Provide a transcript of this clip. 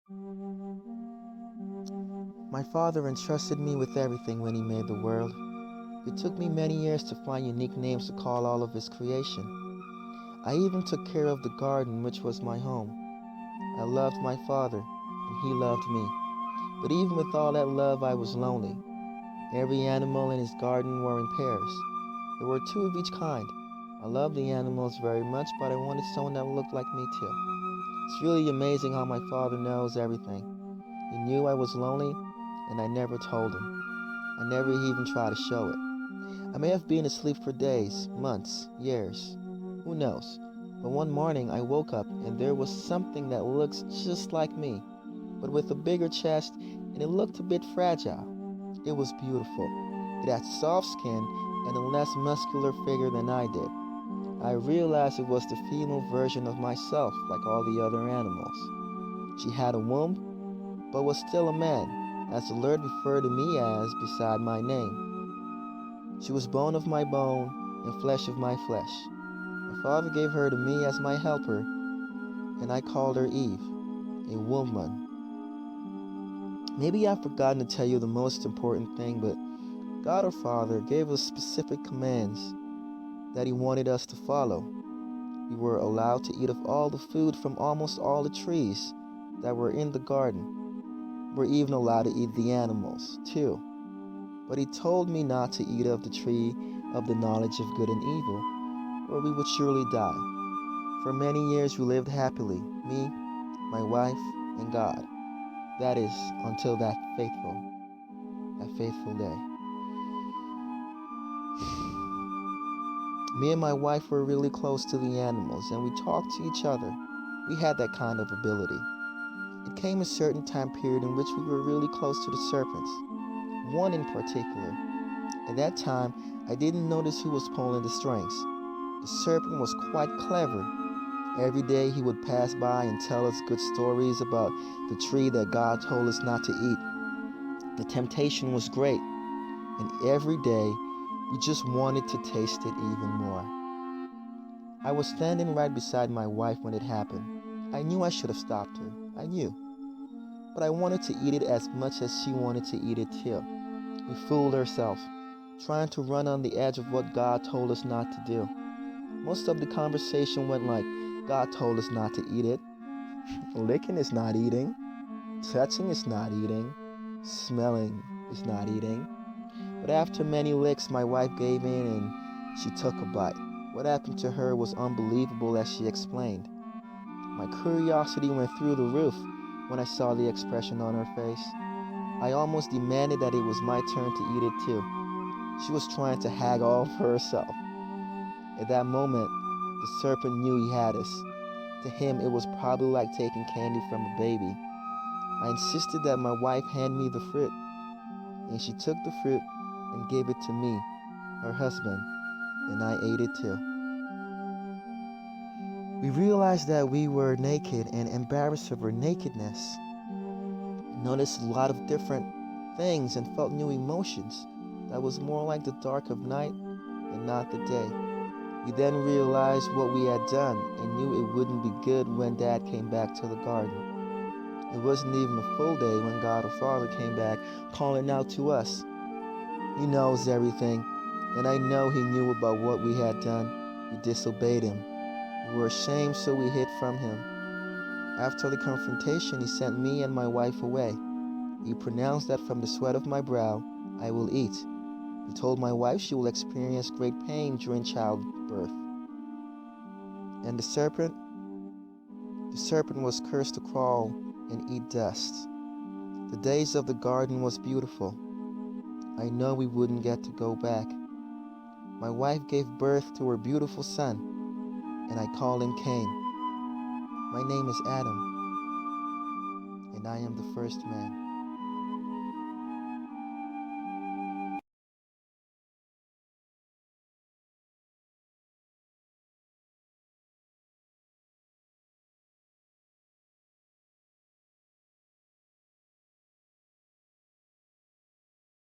My father entrusted me with everything when he made the world. It took me many years to find unique names to call all of his creation. I even took care of the garden, which was my home. I loved my father, and he loved me. But even with all that love, I was lonely. Every animal in his garden were in pairs. There were two of each kind. I loved the animals very much, but I wanted someone that looked like me too. It's really amazing how my father knows everything. He knew I was lonely, and I never told him. I never even tried to show it. I may have been asleep for days, months, years. Who knows? But one morning I woke up and there was something that looks just like me, but with a bigger chest, and it looked a bit fragile. It was beautiful. It had soft skin and a less muscular figure than I did. I realized it was the female version of myself, like all the other animals. She had a womb, but was still a man, as the Lord referred to me as beside my name. She was bone of my bone and flesh of my flesh. My father gave her to me as my helper, and I called her Eve, a woman. Maybe I've forgotten to tell you the most important thing, but God our Father gave us specific commands that He wanted us to follow. We were allowed to eat of all the food from almost all the trees that were in the garden. We're even allowed to eat the animals, too. But He told me not to eat of the tree of the knowledge of good and evil, or we would surely die. For many years we lived happily, me, my wife, and God. That is, until that faithful day. Me and my wife were really close to the animals, and we talked to each other. We had that kind of ability. It came a certain time period in which we were really close to the serpents, one in particular. At that time, I didn't notice who was pulling the strings. The serpent was quite clever. Every day he would pass by and tell us good stories about the tree that God told us not to eat. The temptation was great, and every day we just wanted to taste it even more. I was standing right beside my wife when it happened. I knew I should have stopped her. I knew. But I wanted to eat it as much as she wanted to eat it too. We fooled ourselves, trying to run on the edge of what God told us not to do. Most of the conversation went like, God told us not to eat it. Licking is not eating. Touching is not eating. Smelling is not eating. But after many licks, my wife gave in and she took a bite. What happened to her was unbelievable, as she explained. My curiosity went through the roof when I saw the expression on her face. I almost demanded that it was my turn to eat it too. She was trying to hag all for herself. At that moment, the serpent knew he had us. To him, it was probably like taking candy from a baby. I insisted that my wife hand me the fruit, and she took the fruit and gave it to me, her husband, and I ate it too. We realized that we were naked and embarrassed of our nakedness. Noticed a lot of different things and felt new emotions that was more like the dark of night and not the day. We then realized what we had done and knew it wouldn't be good when Dad came back to the garden. It wasn't even a full day when God our Father came back calling out to us. He knows everything, and I know He knew about what we had done. We disobeyed Him. We were ashamed, so we hid from Him. After the confrontation, He sent me and my wife away. He pronounced that from the sweat of my brow I will eat. He told my wife she will experience great pain during childbirth. And the serpent was cursed to crawl and eat dust. The days of the garden was beautiful. I know we wouldn't get to go back. My wife gave birth to her beautiful son, and I called him Cain. My name is Adam, and I am the first man.